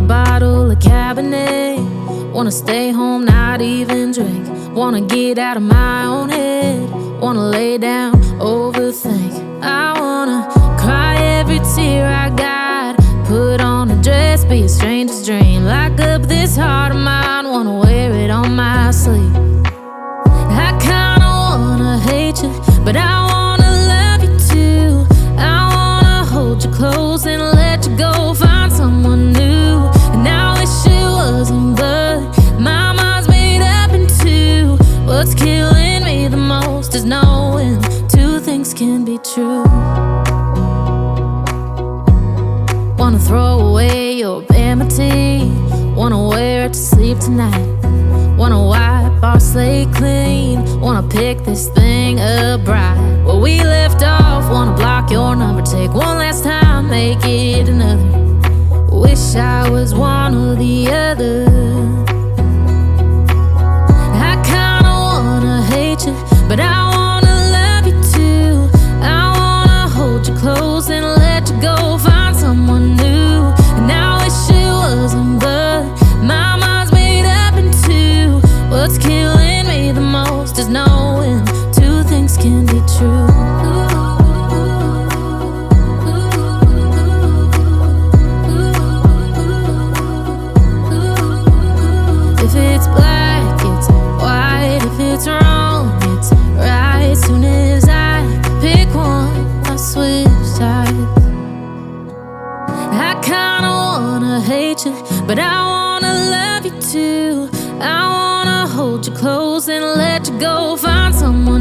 bottle of Cabernet. Wanna stay home, not even drink. Wanna get out of my own head. Wanna lay down, overthink. I wanna cry every tear I got. Put on a dress, be a stranger's dream. Lock up this heart of mine, wanna wear it on my sleeve. I kinda wanna hate you, but I wanna love you too. I wanna hold you close and let you go, find someone new. And I wish it wasn't, but my mind's made up in two. What's killing me the most is knowing two things can be true. Wanna throw away your vanity. Wanna wear it to sleep tonight. Wanna wipe our slate clean. Wanna pick this thing up right where we left off. Wanna block your number, take one last time, make it another. Wish I was one or the other. I kinda wanna hate you, but I wanna love you too. I wanna hold you close and let you go, find someone new. And I wish it wasn't, but my mind's made up in two. What's killing me the most is knowing two things can be true. If it's black, it's white. If it's wrong, it's right. Soon as I pick one, I switch sides. I kinda wanna hate you, but I wanna love you too. I wanna hold you close and let you go, find someone